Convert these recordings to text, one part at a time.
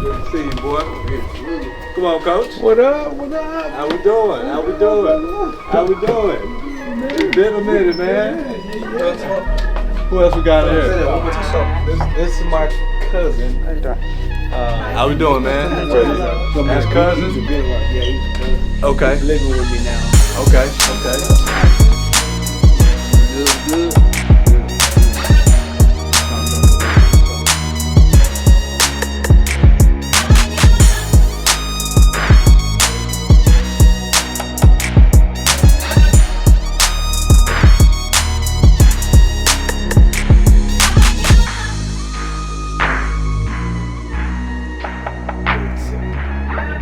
Good to see you, boy. Come on, coach. What up? What up? How we doing? How we doing? How we doing? It's been a minute, man. Who else we got here? This is my cousin. How we doing, man? That's cousin? Yeah, he's a cousin. Okay. He's living with me now. Okay. Good.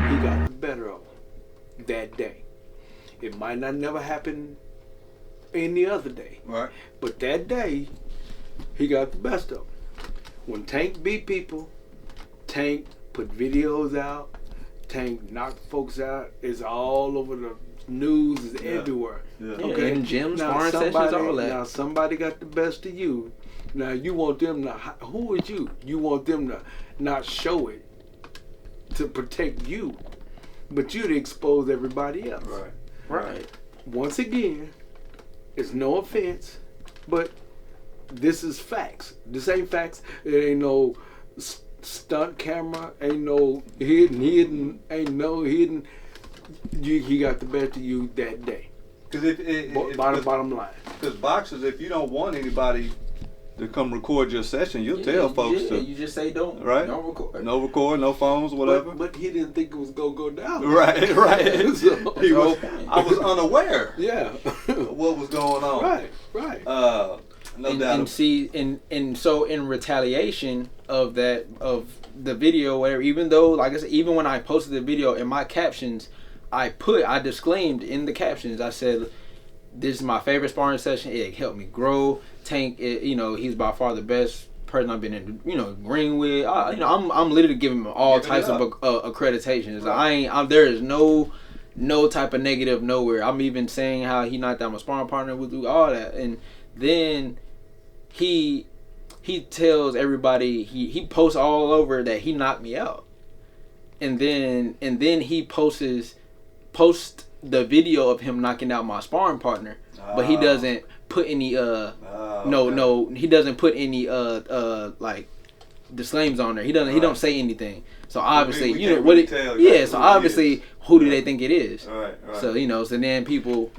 He got the better of him that day. It might not never happen any other day. Right. But that day, he got the best of him. When Tank beat people, Tank put videos out, Tank knocked folks out. It's all over the news, it's everywhere. Yeah. Okay. In gyms, Now sparring sessions, all that. Now somebody got the best of you. Now you want them to, who is you? You want them to not show it to protect you. But you to expose everybody else. Right. Once again, it's no offense, but this is facts. This ain't facts. There ain't no stunt camera. Ain't no hidden. Ain't no hidden. He got the best of you that day. Because Bottom line. Because boxers, if you don't want anybody to come record your session, you'll tell folks to. You just say don't. Right. Don't record. No record, no phones, whatever. But he didn't think it was gonna go down. Right. So- I was unaware Yeah. of what was going on. Right. No and, doubt. and see, and so in retaliation of that, of the video, whatever, even though, like I said, even when I posted the video in my captions, I disclaimed in the captions, I said, this is my favorite sparring session. It helped me grow. Tank, he's by far the best person I've been in, ring with. I'm literally giving him all types of accreditations. Right. There is no type of negative nowhere. I'm even saying how he knocked out my sparring partner with all that, and then he tells everybody, he posts all over that he knocked me out, and then he posts the video of him knocking out my sparring partner, but he doesn't put any he doesn't put any like disclaims on there. He don't say anything. So obviously, obviously, who do they think it is? Right. So so then people,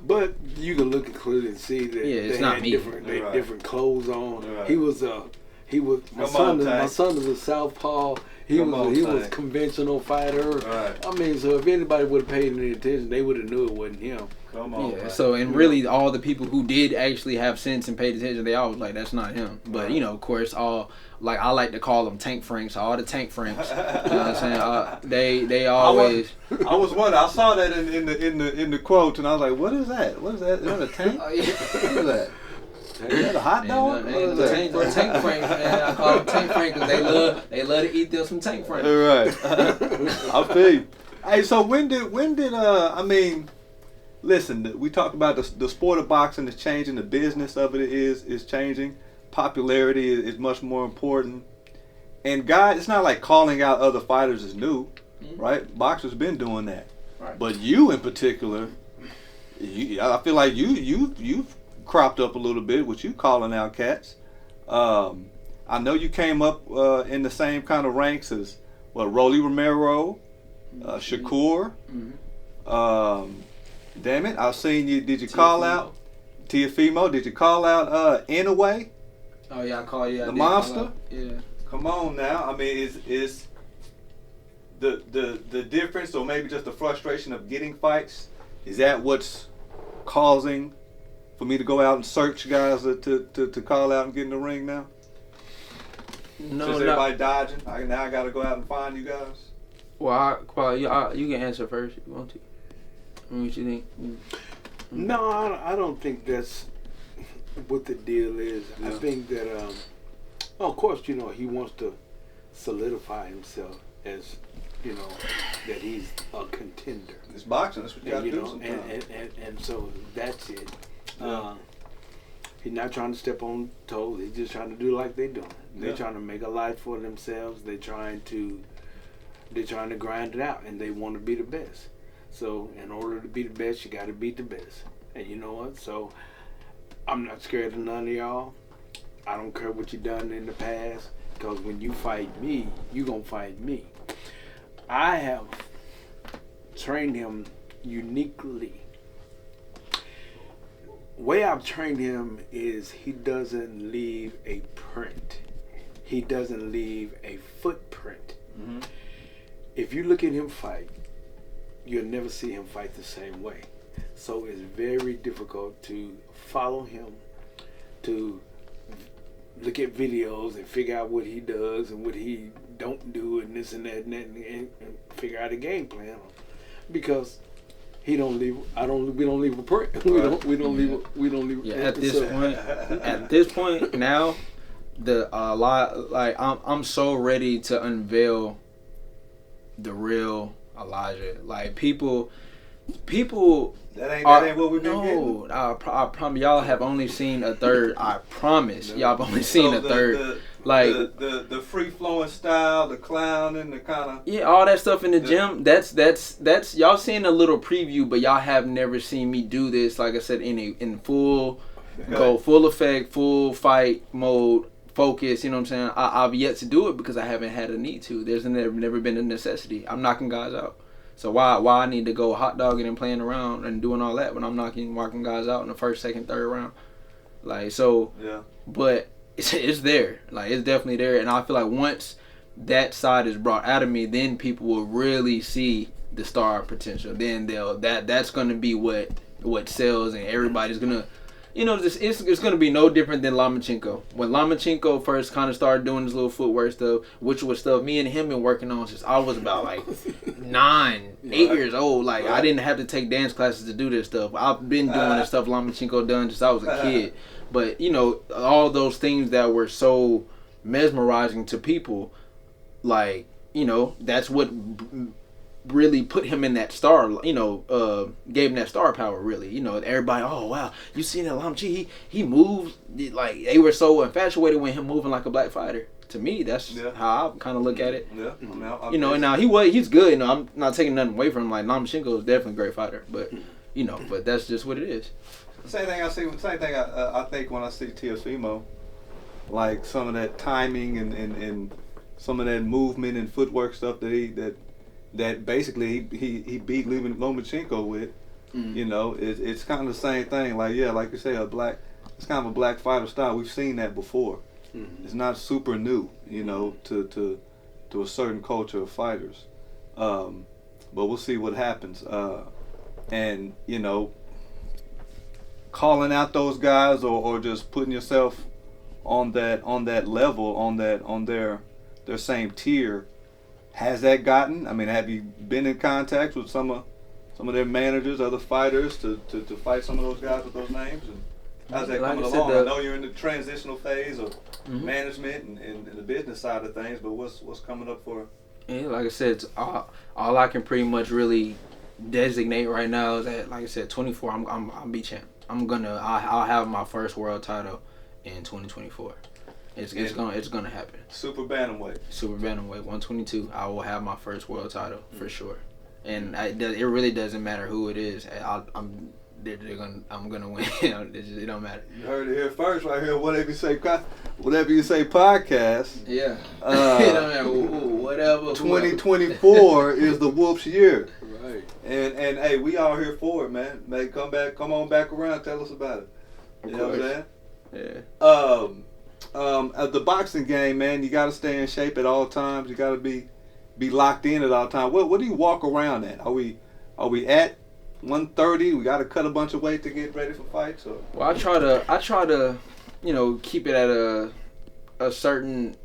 But you can look clearly and see that it's they not had me. different clothes on. Right. He was my son is a southpaw. He was a conventional fighter. Right. I mean, so if anybody would have paid any attention, they would have knew it wasn't him. Come on. Yeah. So really, all the people who did actually have sense and paid attention, they all was like, that's not him. But of course, all like I like to call them Tank Franks. All the Tank Franks. You know what I'm saying? They always. I was wondering. I saw that in the quote, and I was like, "What is that? What is that? Is that a tank? Oh, yeah. What is that? Is that a hot dog? Tank Franks, man. I call them Tank Franks because they love to eat them some Tank Franks. Right. I feel you. Hey, so when did I mean, listen, we talked about the sport of boxing is changing, the business of it is changing, popularity is much more important, and guys, it's not like calling out other fighters is new, right? Boxers been doing that, right. But you in particular, I feel like you've cropped up a little bit with you calling out cats. I know you came up in the same kind of ranks as Rolly Romero, Shakur. Damn it, I've seen you. Did you call out Teofimo? Did you call out Inouye? Oh yeah, I call you. The monster. Yeah. Come on now. I mean, is the difference, or maybe just the frustration of getting fights? Is that what's causing for me to go out and search guys to call out and get in the ring now? No, Since everybody dodging, I got to go out and find you guys. Well, you can answer first if you want to. What you think? No, I don't think that's what the deal is. Yeah. I think that, of course, he wants to solidify himself as, that he's a contender. It's boxing. That's what you got to do and so that's it. Yeah. He's not trying to step on toes. He's just trying to do like they doing. They're Yeah. trying to make a life for themselves. They're trying to grind it out, and they want to be the best. So in order to be the best, you got to beat the best. And you know what? So I'm not scared of none of y'all. I don't care what you done in the past, because when you fight me, you gonna fight me. I have trained him uniquely. Way I've trained him is he doesn't leave a print. He doesn't leave a footprint. Mm-hmm. If you look at him fight, you'll never see him fight the same way. So it's very difficult to follow him, to look at videos and figure out what he does and what he don't do and this and that and figure out a game plan, because he don't leave. We don't leave a print. We don't leave. Yeah, at this point now, I'm so ready to unveil the real Elijah. Like people That ain't what we've been getting. no, I promise y'all have only seen a third. I promise y'all have only seen a third. The free flowing style, the clowning, the kind of all that stuff in the gym. That's y'all seen a little preview, but y'all have never seen me do this. Like I said, in full full effect, full fight mode, focus. You know what I'm saying? I've yet to do it because I haven't had a need to. There's never been a necessity. I'm knocking guys out. So why I need to go hot dogging and playing around and doing all that when I'm knocking guys out in the first, second, third round? Like, so, yeah. But it's there. Like, it's definitely there. And I feel like once that side is brought out of me, then people will really see the star potential. Then that's going to be what sells, and everybody's going to, it's going to be no different than Lomachenko. When Lomachenko first kind of started doing his little footwork stuff, which was stuff me and him been working on since I was about like 8 years old. Like, I didn't have to take dance classes to do this stuff. I've been doing this stuff Lomachenko done since I was a kid. But, all those things that were so mesmerizing to people, like, that's what really put him in that star, gave him that star power, really. Everybody, oh, wow, you seen that Lamchi? He moves, like, they were so infatuated with him moving like a black fighter. To me, that's how I kind of look at it. Yeah. And now he's good. I'm not taking nothing away from him. Like, Lomachenko is definitely a great fighter. But, but that's just what it is. Same thing I think when I see Teofimo, like some of that timing and some of that movement and footwork stuff that basically he beat Lomachenko with. It's kind of the same thing. Like you say, it's kind of a black fighter style. We've seen that before. It's not super new, to a certain culture of fighters. But we'll see what happens. And calling out those guys or just putting yourself on that level, on their same tier, has that gotten? I mean, have you been in contact with some of their managers, other fighters, to fight some of those guys with those names? And how's that coming along? I know you're in the transitional phase of management and the business side of things, but what's coming up for? Yeah, like I said, it's all I can pretty much really designate right now is that, like I said, 24. I'll be champ. I'll have my first world title in 2024. It's gonna happen. Super bantamweight, 122. I will have my first world title for sure, and it really doesn't matter who it is. I'm gonna win. It don't matter. You heard it here first, right here. Whatever you say, podcast. Yeah. It don't matter. Whatever. 2024 is the Wolf's year. Right. And hey, we all here for it, man. Man, come on back around. Tell us about it. You know what I'm saying? Yeah. The boxing game, man, you got to stay in shape at all times. You got to be locked in at all times. What do you walk around at? Are we at 130? We got to cut a bunch of weight to get ready for fights. Or? Well, I try to, keep it at a certain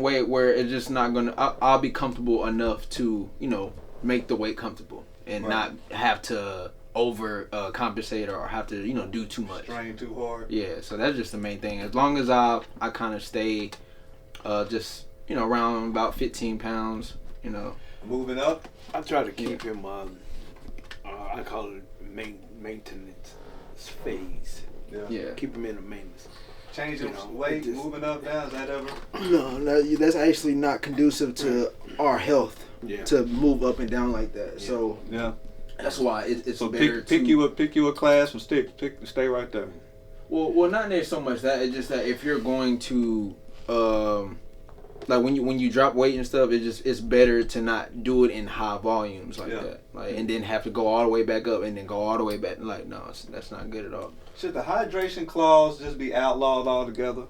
weight where it's just not gonna. I'll be comfortable enough to, make the weight comfortable and not have to over compensate or have to do too much, strain too hard. Yeah, so that's just the main thing. As long as I kind of stay just around about 15 pounds, moving up. I try to keep him I call it maintenance phase. Yeah. Keep him in the maintenance. Changing You know, weight, just- moving up, down, is that ever? No, that's actually not conducive to our health Yeah. to move up and down like that. Yeah. So Yeah. that's why it's So better pick you a class and stay right there. Well, not near so much that. It's just that if you're going to, like when you drop weight and stuff, it's better to not do it in high volumes like that. Like and then have to go all the way back up and then go all the way back. Like no, that's not good at all. Should the hydration clause just be outlawed altogether?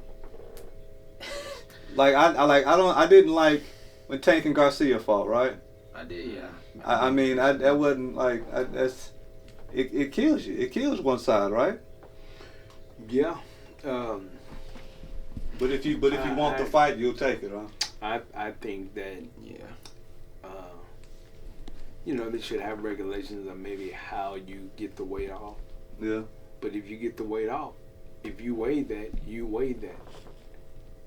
I didn't like when Tank and Garcia fought, right? I did, yeah. I mean, that wasn't like that's it kills you. It kills one side, right? Yeah. But if you want the fight, you'll take it, huh? I think that Yeah. they should have regulations on maybe how you get the weight off. Yeah. But if you get the weight off, if you weigh that, you weigh that.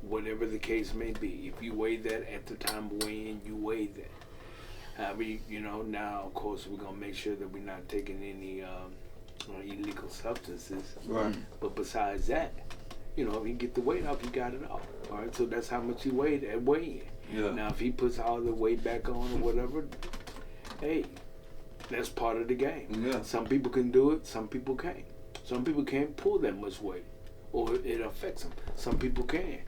Whatever the case may be. If you weigh that at the time of weighing, you weigh that. Now, of course, we're going to make sure that we're not taking any illegal substances. Right. But besides that, if you get the weight off, you got it off. All right, so that's how much he weighed at weigh-in. Yeah. Now, if he puts all the weight back on or whatever, hey, that's part of the game. Yeah. Some people can do it, some people can't. Some people can't pull that much weight, or it affects them. Some people can.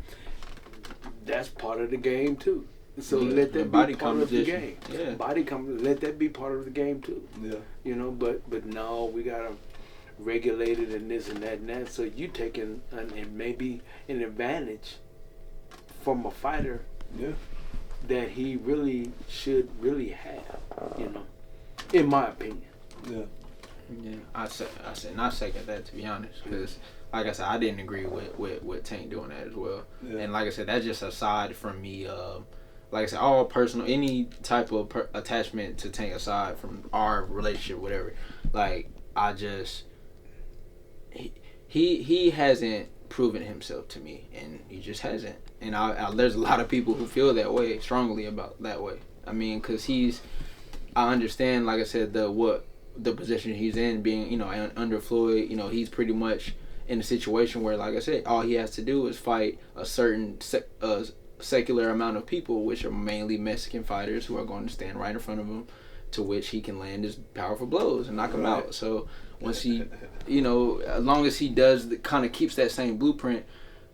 That's part of the game too. So let that be part of the game. Yeah. Let that be part of the game too. Yeah. But no, we gotta regulate it and this and that and that. So you taking maybe an advantage from a fighter. Yeah. That he really should really have. In my opinion. Yeah. Yeah, I said not second that, to be honest, because like I said, I didn't agree with Tank doing that as well. Yeah. And like I said, that's just aside from me. Like I said, all personal, any type of attachment to Tank aside from our relationship, whatever. Like I just he hasn't proven himself to me, and he just hasn't. And there's a lot of people who feel that way strongly about that way. I mean, because I understand, like I said, the position he's in, being under Floyd, he's pretty much in a situation where, like I said, all he has to do is fight a certain secular amount of people, which are mainly Mexican fighters who are going to stand right in front of him, to which he can land his powerful blows and knock him out. So once he, as long as he does, kind of keeps that same blueprint,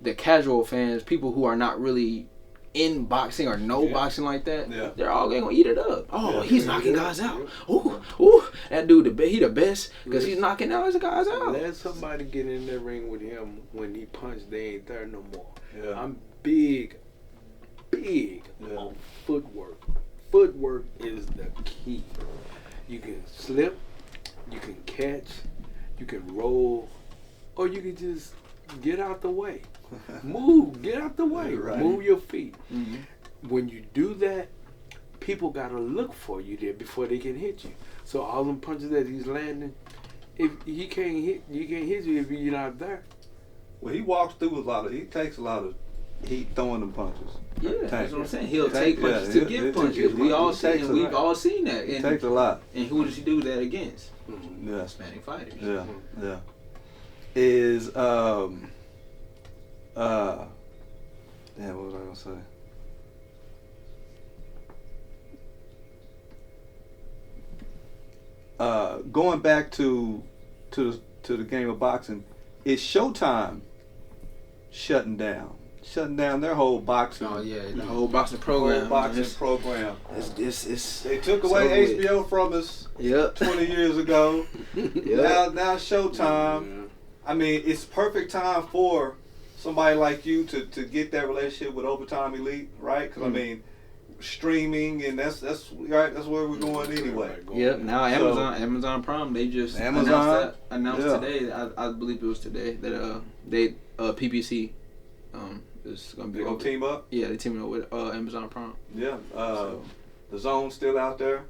the casual fans, people who are not really in boxing or boxing like that, they're all gonna eat it up. Oh, he's knocking guys out. Ooh, that dude, he the best because he's knocking out his guys out. Let somebody get in the ring with him when he punched. They ain't there no more. Yeah. I'm big on footwork. Footwork is the key. You can slip, you can catch, you can roll, or you can just get out the way. Move, get out the way. Right. Move your feet. Mm-hmm. When you do that, people gotta look for you there before they can hit you. So all them punches that he's landing, if he can't hit you if you're not there. Well, he he takes a lot of heat throwing them punches. Yeah, Tank. that's what I'm saying. He'll take punches to give punches. We've all seen that. It takes a lot. And who does he do that against? Yeah. Hispanic fighters. Yeah. Yeah. Is damn, what was I gonna say? Going back to the game of boxing, is Showtime shutting down their whole boxing? Oh yeah, the whole boxing program. Program. It's They took away HBO from us 20 years ago. Now Showtime. I mean, it's perfect time for somebody like you to get that relationship with Overtime Elite, right? Because I mean, streaming and that's right. That's where we're going anyway. Yep. Now Amazon Prime, they just announced today. I believe it was today that PPC is gonna be. They're gonna team up. Yeah, they teaming up with Amazon Prime. Yeah. The Zone's still out there.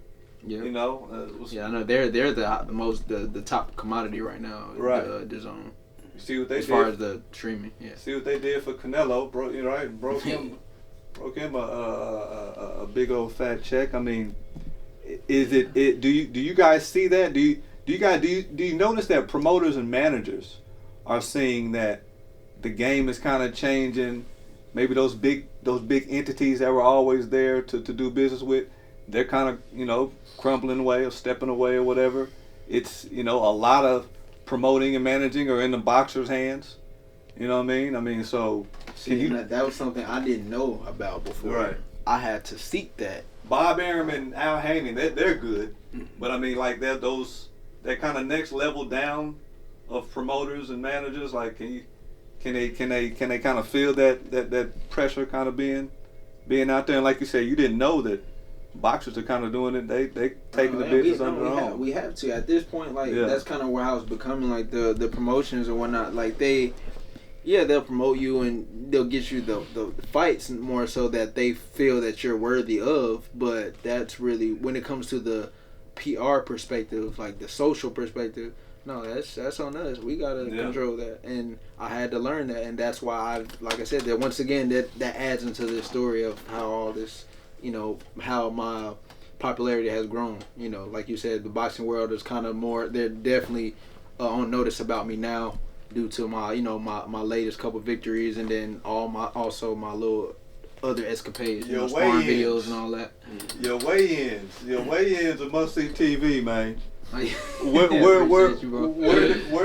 Yeah. I know they're the top commodity right now. Right. The Zone. You see what they as did? far as the streaming. Yeah. See what they did for Canelo, broke him a big old fat check. I mean, is it? Do you guys see that? Do you notice that promoters and managers are seeing that the game is kind of changing. Maybe those big entities that were always there to do business with, they're kind of, you know, crumbling away or stepping away or whatever. It's, you know, a lot of promoting and managing are in the boxer's hands. You know what I mean? So See, that was something I didn't know about before. Right. I had to seek that. Bob Arum and Al Haney, they're good, but I mean, like that kind of next level down of promoters and managers. Like, can they kind of feel that pressure kind of being out there? And like you said, you didn't know that boxers are kind of doing it. They taking the business under their own. We have to at this point. Like that's kind of where I was becoming. Like the promotions and whatnot. Like they'll promote you and they'll get you the fights more so that they feel that you're worthy of. But that's really, when it comes to the PR perspective, like the social perspective, no, that's on us. We gotta control that, and I had to learn that, and that's why like I said, that once again that adds into the story of how all this, you know, how my popularity has grown. You know, like you said, the boxing world is kind of more. They're definitely on notice about me now, due to my, you know, my latest couple victories, and then also my little other escapades, you know, sparring videos and all that. Your weigh-ins are must-see TV, man. Where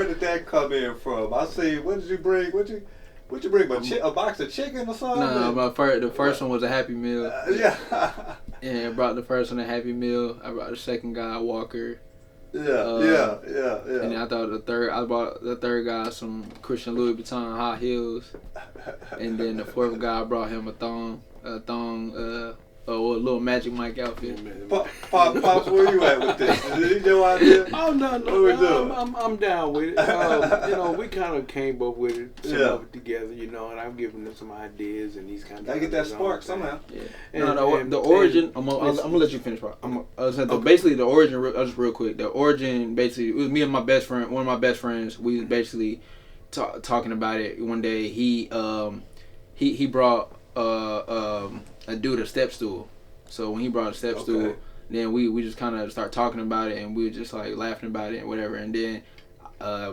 did that come in from? I see. What did you bring? What you bring? A box of chicken or something? No, the first one was a Happy Meal. Yeah. Yeah, I brought the first one a Happy Meal. I brought the second guy a Walker. Yeah. And then I bought the third guy some Christian Louis Vuitton high heels. And then the fourth guy, I brought him a little Magic Mike outfit. Pops, where you at with this? Is it your idea? Oh no, I'm down with it. You know, we kind of came up with it, together. You know, and I'm giving them some ideas and these kind of. Gotta get that spark somehow. Yeah. The origin. I'm gonna let you finish. Basically, the origin. Just real quick. The origin basically, it was me and my best friend. One of my best friends. We was basically talking about it one day. He brought a dude a step stool. So when he brought a step stool, then we just kind of start talking about it, and we were just like laughing about it and whatever. And then I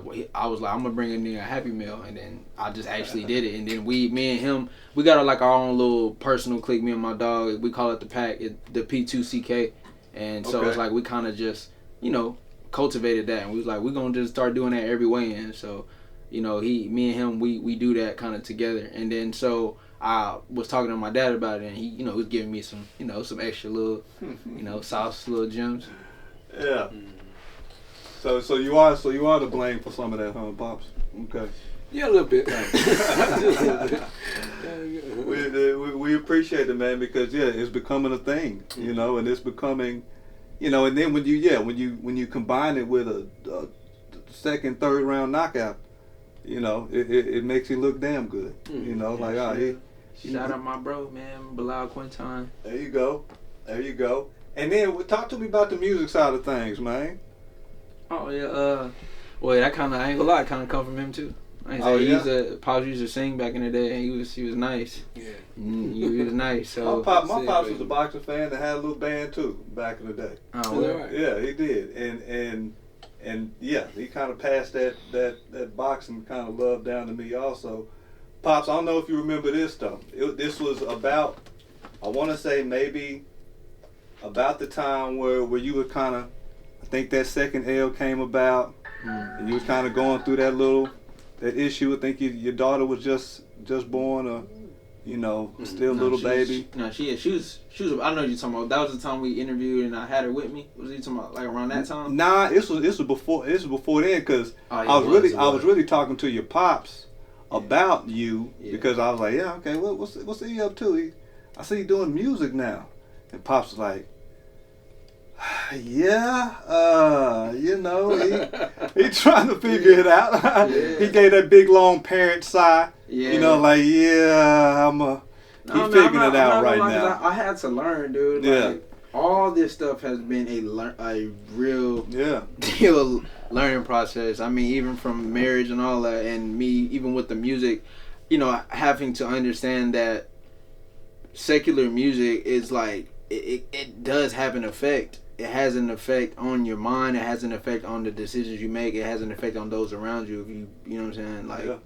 was like, I'm gonna bring in a Happy Meal, and then I just actually did it. And then me and him, we got like our own little personal clique. Me and my dog, we call it the pack, the P2CK. And so it's like we kind of just, you know, cultivated that, and we was like, we're gonna just start doing that every weigh-in. So, you know, me and him, we do that kind of together. And then so I was talking to my dad about it, and he, you know, was giving me some, you know, some extra little, you know, sauce, little gems. Yeah. So you are to blame for some of that, huh, Pops? Okay. Yeah, a little bit. We appreciate it, man, because it's becoming a thing, you know, and it's becoming, you know, and then when you combine it with a second, third round knockout, you know, it makes you look damn good, you know, like shout out my bro, man, Bilal Quinton. There you go. And then talk to me about the music side of things, man. Oh yeah, well, that kind of, I ain't gonna lie, kind of come from him too. Pops used to sing back in the day, and he was nice. Yeah, he was nice. So my pops was a boxing fan that had a little band too back in the day. Oh, well. Right. Yeah, he did, and yeah, he kind of passed that boxing kind of love down to me also. Pops, I don't know if you remember this though. This was about, I want to say maybe about the time where you were kind of, I think that second L came about, and you was kind of going through that issue. I think your daughter was just born, or you know, still a little baby. She was. I know you're talking about. That was the time we interviewed, and I had her with me. Was you talking about like around that time? Nah, this was before then, because I was really talking to your pops about you, because I was like, yeah, okay, what's he up to? I see he doing music now, and Pops was like, yeah, you know, he trying to figure it out. He gave that big long parent sigh. Yeah. You know, like, he's figuring it out right now. I had to learn, dude. Like, all this stuff has been a real deal learning process. I mean, even from marriage and all that, and me, even with the music, you know, having to understand that secular music is like, it does have an effect it has an effect on your mind. It has an effect on the decisions you make. It has an effect on those around you. If you know what I'm saying? Like,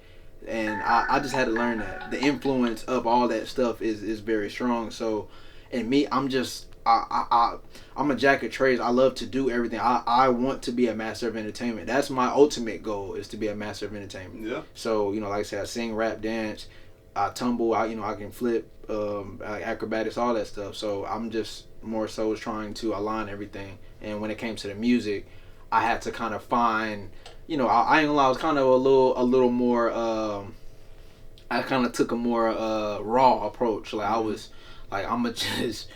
and I just had to learn that the influence of all that stuff is very strong. So, and me, I'm just I'm a jack of trades. I love to do everything. I want to be a master of entertainment. That's my ultimate goal, is to be a master of entertainment. Yeah. So, you know, like I said, I sing, rap, dance, I tumble, I can flip, acrobatics, all that stuff. So I'm just more so trying to align everything. And when it came to the music, I had to kind of find, you know, I ain't gonna lie, I was kind of a little more, I kind of took a more raw approach. Like I was like, I'm gonna just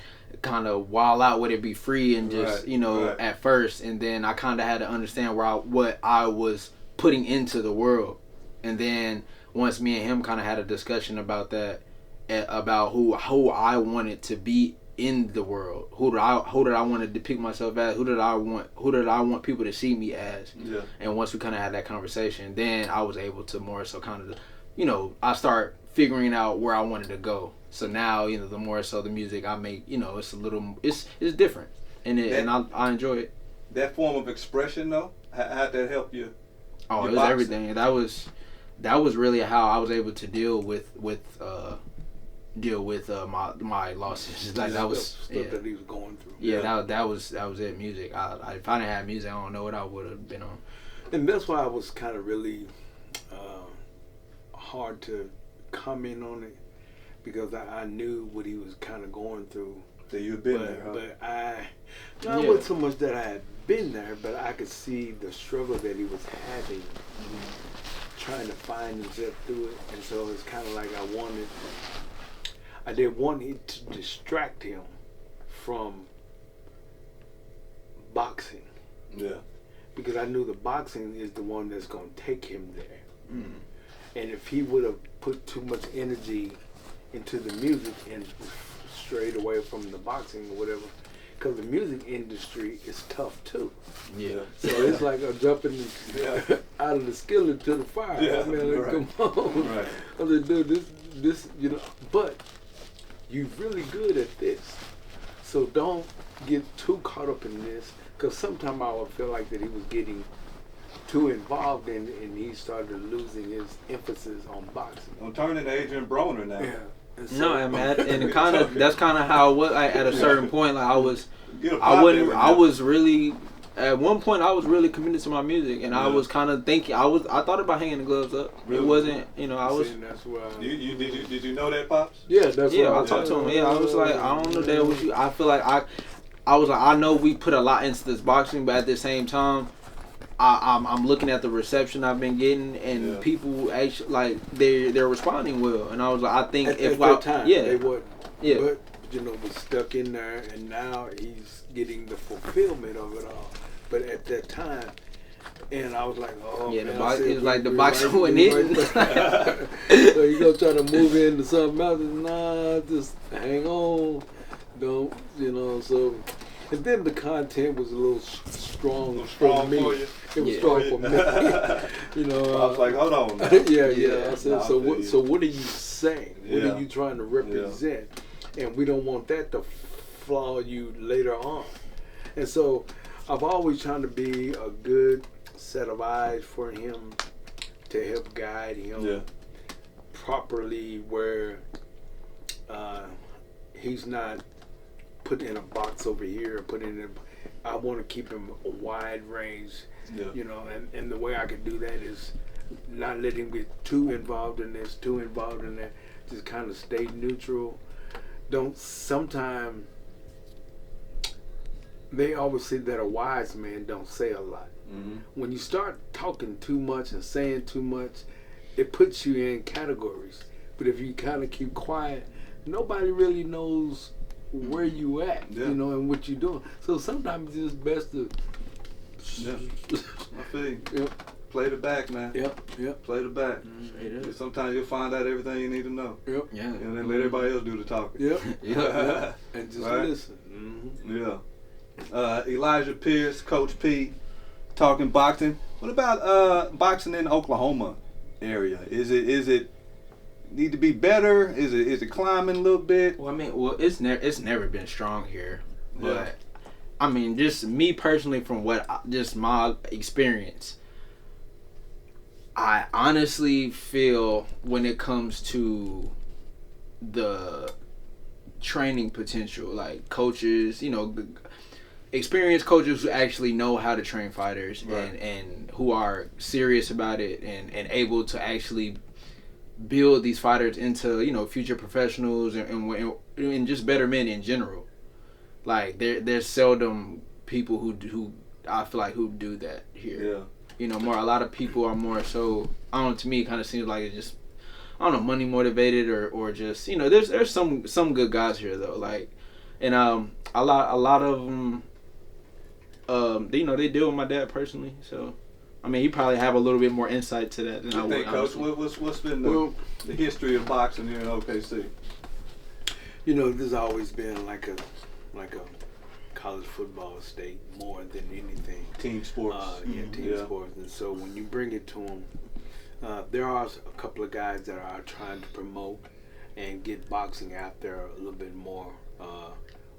kind of wild out with it, be free, and just at first, and then I kind of had to understand what I was putting into the world. And then once me and him kind of had a discussion about that, about who I wanted to be in the world, who did I want to depict myself as, who did I want people to see me as. Yeah. And once we kind of had that conversation, then I was able to more so kind of, you know, I start figuring out where I wanted to go. So now, you know, the more so the music I make, you know, it's a little, it's different, and I enjoy it. That form of expression, though, how'd that help you? Oh, it was boxing? Everything. That was really how I was able to deal with my losses. Like that was stuff that he was going through. Yeah, that was it. Music. If I didn't have music, I don't know what I would have been on. And that's why I was kind of really hard to comment on it, because I knew what he was kind of going through. So you've been there, huh? But not with so much that I had been there, but I could see the struggle that he was having, trying to find himself through it. And so it's kind of like I didn't want it to distract him from boxing. Yeah. Because I knew the boxing is the one that's going to take him there. And if he would have put too much energy into the music and strayed away from the boxing or whatever, because the music industry is tough too. Yeah. So it's like I'm jumping out of the skillet to the fire. Yeah. I mean, like, come on. Right. I was like, dude, this, you know, but you're really good at this. So don't get too caught up in this, because sometimes I would feel like that he was getting too involved in it, and he started losing his emphasis on boxing. I'm turning to Adrian Broner now. Yeah. And No, I mean, and kind of that's kind of how it was. Like, at a certain point, like I was really. At one point, I was really committed to my music, and I was kind of thinking. I thought about hanging the gloves up. Really? It wasn't, you know, I was. That's why. Did you know that, Pops? Yeah, that's Yeah, why I talked to him. Yeah, I was like, I don't know that what you. I feel like I was like, I know we put a lot into this boxing, but at the same time, I'm looking at the reception I've been getting, and people actually like they're responding well, and I was like, I think at that time, they would. Yeah. But you know, was stuck in there, and now he's getting the fulfillment of it all. But at that time, and I was like, oh yeah, man, it was like the boxing wasn't it. So you gonna try to move into something else? Nah, just hang on. Don't, you know? So, and then the content was a little strong for me. It was strong for me. You know, I was like, hold on. Now. yeah. I said, so what are you saying? What are you trying to represent? And we don't want that to flaw you later on. And so I've always tried to be a good set of eyes for him to help guide him properly, where he's not put in a box over here, I want to keep him a wide range, you know, and the way I can do that is not let him get too involved in this, too involved in that, just kind of stay neutral. Sometimes they always say that a wise man don't say a lot. When you start talking too much and saying too much, it puts you in categories. But if you kind of keep quiet, nobody really knows where you at, you know, and what you're doing. So sometimes it's just best to I feel you. Play the back, man. Play the back. Sometimes you'll find out everything you need to know. And then let everybody else do the talking. And just listen. Elijah Pierce, Coach P, talking boxing. What about boxing in the Oklahoma area? Is it need to be better? Is it climbing a little bit? Well, I mean, it's never been strong here, but I mean, just me personally, from just my experience, I honestly feel when it comes to the training potential, like coaches, experienced coaches who actually know how to train fighters, right. and who are serious about it, and able to actually build these fighters into future professionals, and just better men in general. Like there's seldom people who I feel like who do that here. Yeah. A lot of people are more so, I don't know, to me it kind of seems like it's just, I don't know, money motivated, or just there's some good guys here though, like, and a lot of them they deal with my dad personally, so I mean he probably have a little bit more insight to that than I would. Coach, what's been the history of boxing here in OKC? This has always been like a college football state more than anything. Team sports. Team sports. And so when you bring it to them, there are a couple of guys that are trying to promote and get boxing out there a little bit more,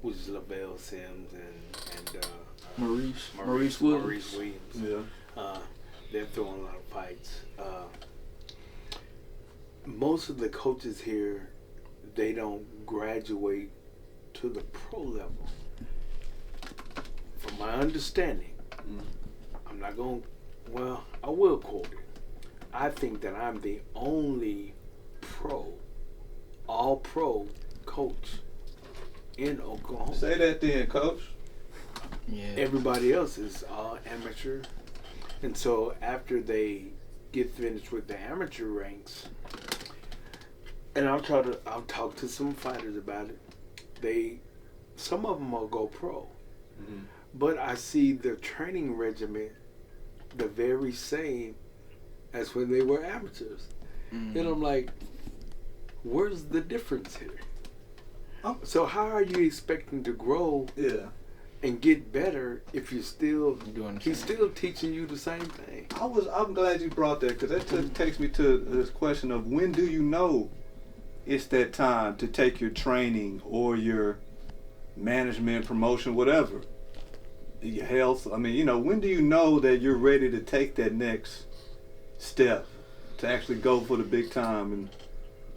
which is Unveil Sims and Maurice Williams. Yeah. They're throwing a lot of fights. Most of the coaches here, they don't graduate to the pro level. From my understanding, I'm not going to, well, I will quote it. I think that I'm the only all pro coach in Oklahoma. Say that then, Coach. Yeah. Everybody else is all amateur. And so after they get finished with the amateur ranks, and I'll talk to some fighters about it. Some of them will go pro. Mm-hmm. But I see the training regimen the very same as when they were amateurs. Mm-hmm. And I'm like, where's the difference here? So how are you expecting to grow and get better if you're still he's still teaching you the same thing? I'm glad you brought that, because that takes me to this question of, when do you know it's that time to take your training or your management, promotion, whatever, your health? I mean, when do you know that you're ready to take that next step to actually go for the big time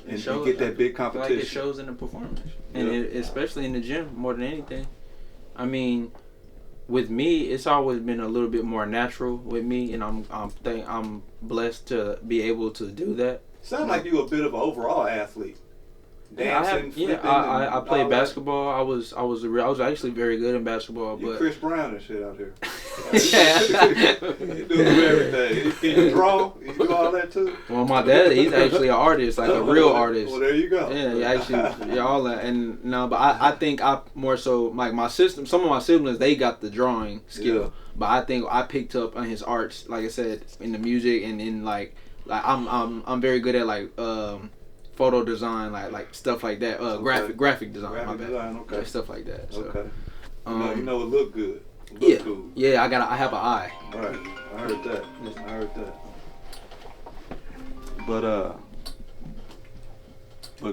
and get that big competition? Like it shows in the performance, and especially in the gym more than anything. I mean, with me, it's always been a little bit more natural with me, and I'm blessed to be able to do that. Sound like you a bit of an overall athlete. Dancing, I played basketball. I was actually very good in basketball. You're but Chris Brown and shit out here. You do everything. Can you draw? You do all that too? Well, my dad, he's actually an artist, like a real artist. Well, there you go. Yeah, all that. And no, but I think I more so, like some of my siblings, they got the drawing skill. Yeah. But I think I picked up on his arts, like I said, in the music, and in like I'm very good at like photo design, like stuff like that. Graphic design. Okay. Stuff like that. So, okay. It look good. Cool. Yeah. I have an eye. All right. I heard that. But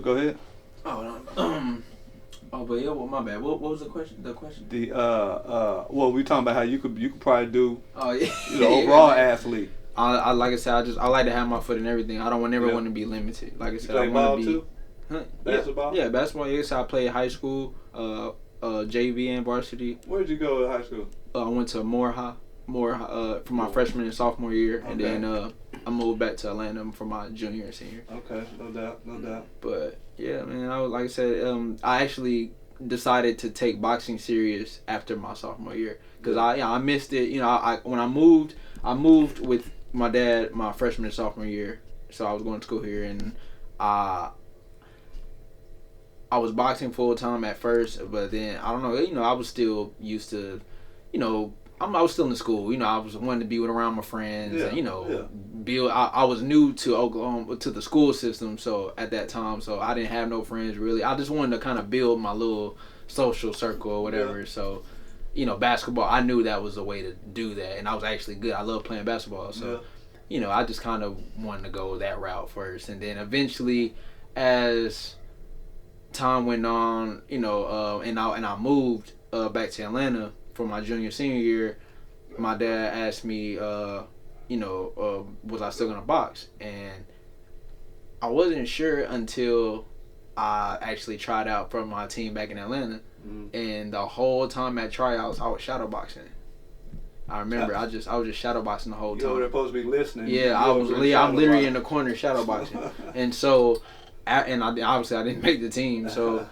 go ahead. But yeah. Well, my bad. What was the question? Well, we talking about how you could probably do. Oh yeah. You're an overall athlete. I like I said, I like to have my foot in everything. I don't want to be limited. Like I said, I want to be. Too? Huh? Basketball? Yeah, basketball. Yes, I played high school, JV and varsity. Where did you go in high school? I went to Moore High for my freshman and sophomore year, and then I moved back to Atlanta for my junior and senior. Okay, no doubt. But yeah, man, like I said, I actually decided to take boxing serious after my sophomore year, because I missed it. When I moved with my dad my freshman and sophomore year, so I was going to school here, and I was boxing full time at first, but then I don't know, I was still used to, I was still in school, I was wanting to be around my friends, and build. I was new to Oklahoma, to the school system, so at that time, so I didn't have no friends really. I just wanted to kind of build my little social circle or whatever. So basketball, I knew that was a way to do that, and I was actually good. I love playing basketball, so I just kind of wanted to go that route first, and then eventually, as time went on, and I moved back to Atlanta for my junior senior year, my dad asked me, was I still gonna box? And I wasn't sure until I actually tried out for my team back in Atlanta, and the whole time at tryouts, I was shadowboxing. I remember I was just shadowboxing the whole time. You're supposed to be listening. Yeah, I'm literally in the corner shadowboxing, and so, obviously I didn't make the team, so